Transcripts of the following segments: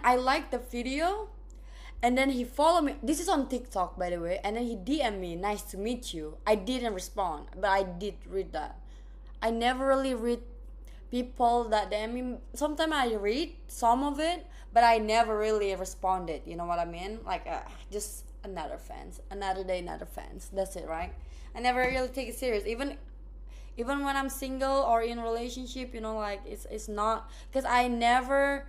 I liked the video, and then he followed me. This is on TikTok, by the way. And then he DM me, "Nice to meet you." I didn't respond, but I did read that. I never really read people that DM me. Sometimes I read some of it, but I never really responded. You know what I mean? Like, just another fans, another day, another fans. That's it, right? I never really take it serious. Even when I'm single or in relationship, like it's not, because I never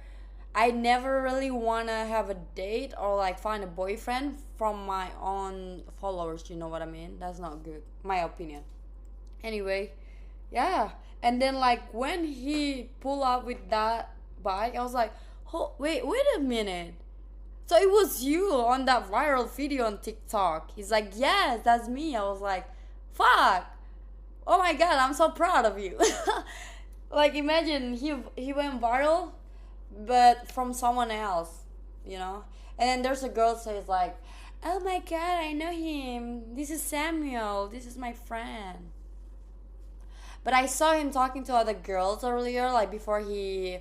really wanna have a date or like find a boyfriend from my own followers. You know what I mean? That's not good, my opinion. Anyway, yeah. And then like when he pull up with that bike, I was like, oh wait a minute. So it was you on that viral video on TikTok. He's like, yes, that's me. I was like, fuck. Oh my god, I'm so proud of you. Like imagine he went viral, but from someone else, you know. And then there's a girl says like, oh my god, I know him. This is Samuel. This is my friend. But I saw him talking to other girls earlier, like before he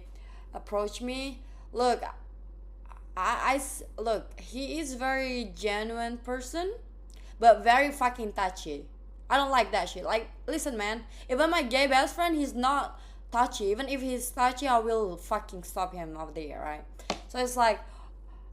approached me. Look, look. He is very genuine person, but very fucking touchy. I don't like that shit. Like, listen, man. Even my gay best friend, he's not touchy. Even if he's touchy, I will fucking stop him over there, right? So it's like,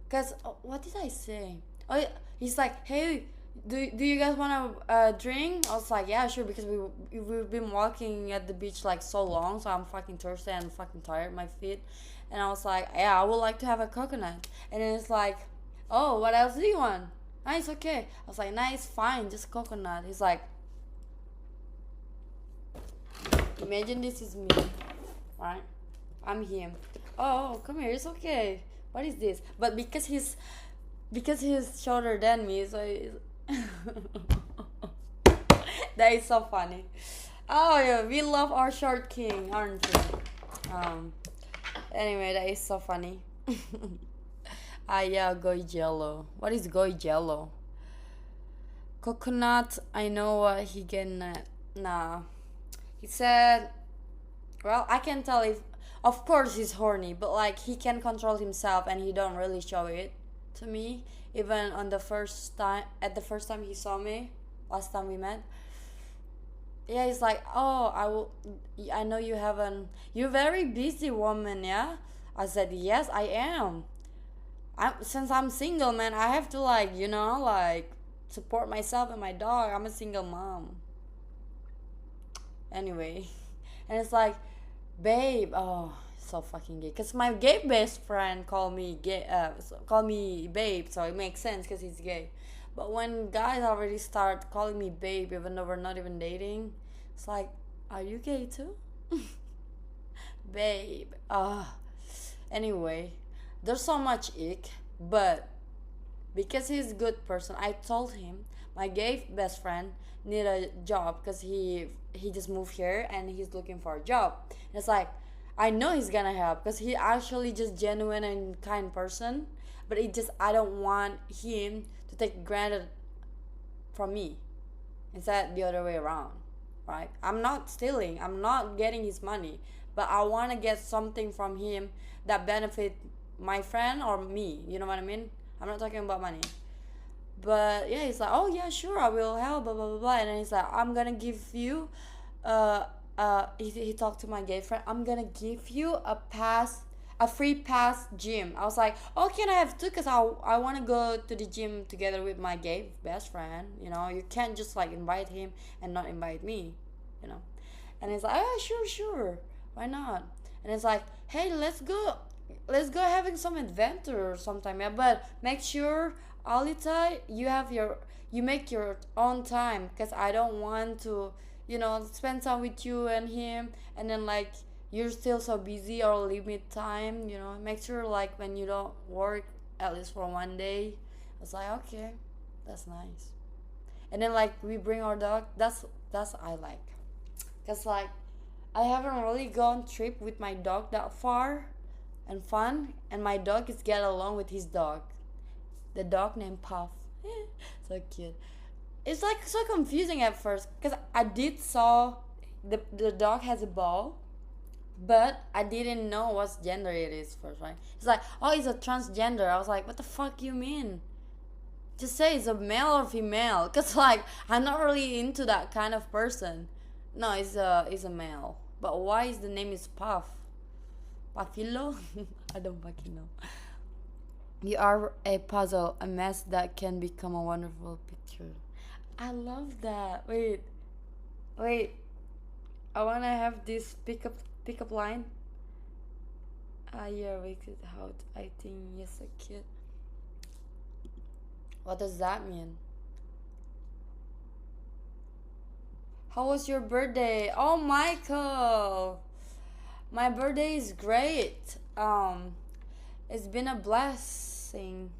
cause what did I say? Oh, he's like, hey, do you guys want a drink? I was like, yeah, sure, because we've been walking at the beach like so long, so I'm fucking thirsty and fucking tired, my feet. And I was like, yeah, I would like to have a coconut. And then it's like, oh, what else do you want? Nice, okay. I was like, nice, fine, just coconut. He's like, imagine this is me, right? I'm him. Oh, come here, it's okay. What is this? But because he's shorter than me, so that is so funny. Oh yeah, we love our short king, aren't we? Anyway, that is so funny. Yeah, goy jello. What is goy jello? Coconut. I know what he getting. Nah, he said. Well, I can tell if. Of course, he's horny, but like he can control himself, and he don't really show it to me. Even on the first time, at the first time he saw me, last time we met. Yeah, he's like, oh, I know you haven't. You're very busy woman, yeah. I said, yes, I am. Since I'm single, man, I have to like, like support myself and my dog. I'm a single mom. Anyway, and it's like, babe, oh, so fucking gay. Cause my gay best friend called me gay, call me babe, so it makes sense because he's gay. But when guys already start calling me babe, even though we're not even dating, it's like, are you gay too? Babe. Anyway, there's so much ick, but because he's a good person, I told him my gay best friend need a job because he just moved here and he's looking for a job. And it's like, I know he's gonna help because he actually just genuine and kind person, but I don't want him to take granted from me. Instead, the other way around, right? I'm not stealing. I'm not getting his money, but I want to get something from him that benefit my friend or me. You know what I mean? I'm not talking about money. But yeah, he's like, oh yeah, sure, I will help, blah blah blah blah. And then he's like, I'm gonna give you, he talked to my gay friend. I'm gonna give you a free pass gym. I was like, oh, can I have two? Cause I want to go to the gym together with my gay best friend. You can't just like invite him and not invite me. You know, and he's like, oh sure sure, why not? And it's like, hey, let's go having some adventure sometime, yeah. But make sure, Alita, you make your own time, because I don't want to, spend time with you and him, and then like you're still so busy or limit time. Make sure like when you don't work at least for one day. I was like, okay, that's nice. And then like we bring our dog. That's I like, cause like I haven't really gone trip with my dog that far and fun, and my dog is get along with his dog. The dog named Puff. So cute. It's like so confusing at first because I did saw the dog has a ball, But I didn't know what gender it is first, right? It's like, oh, it's a transgender. I was like, what the fuck you mean? Just say it's a male or female, cause like I'm not really into that kind of person. No, it's a male. But why is the name is Puff? Puffilo? I don't fucking know. You are a puzzle, a mess that can become a wonderful picture. I love that. Wait. I wanna have this pickup line. Ah, yeah, we could how I think yes a kid. What does that mean? How was your birthday? Oh, Michael, my birthday is great. It's been a blessing.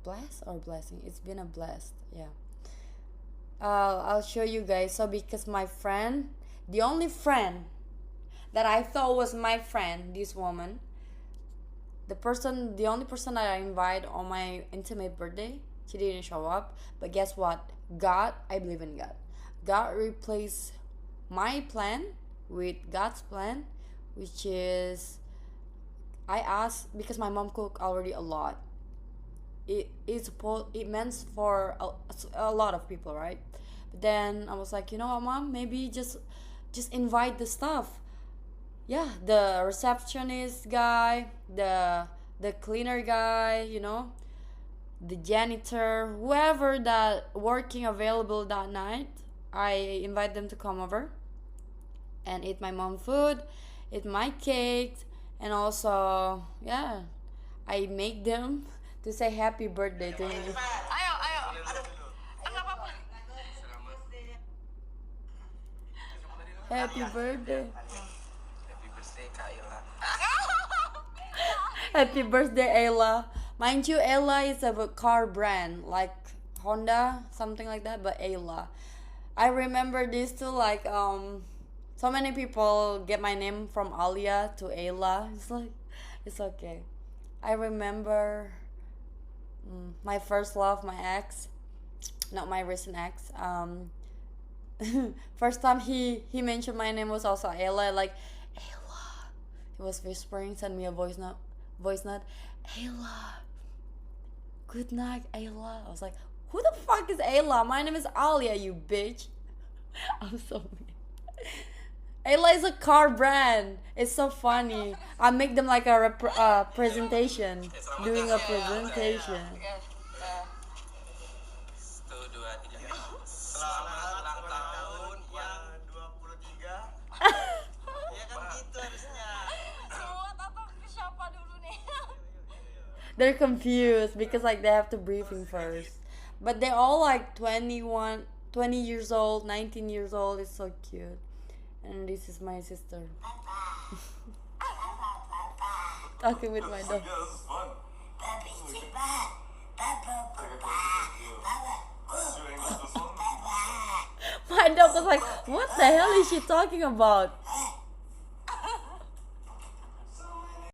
Bless or blessing? It's been a blessed. Yeah. I'll show you guys. So because my friend, the only friend that I thought was my friend, this woman, the only person that I invite on my intimate birthday, she didn't show up. But guess what? God, I believe in God. God replaced my plan with God's plan, which is I asked because my mom cooked already a lot. It meant for a lot of people, right? But then I was like, you know what, mom? Maybe just invite the stuff. Yeah, the receptionist guy, the cleaner guy, the janitor, whoever that working available that night. I invite them to come over and eat my mom food, eat my cake, and also yeah, I make them to say happy birthday to me. Ayo, ayo. Enggak apa-apa. Happy birthday. Happy birthday, Ayla. Mind you, Ayla is a car brand like Honda, something like that, but Ayla. I remember this too, like so many people get my name from Alia to Ayla. It's like it's okay. I remember my first love, my ex, not my recent ex. First time he mentioned my name was also Ayla, like Ayla. He was whispering, send me a voice note, Ayla. Good night, Ayla. I was like, who the fuck is Ayla? My name is Alia, you bitch. I'm so mean. Ayla is a car brand. It's so funny. I make them like a presentation, doing a presentation. They're confused because like they have to briefing first. But they're all like 21, 20 years old, 19 years old. It's so cute. And this is my sister. Talking with my dog. My dog was like, what the hell is she talking about?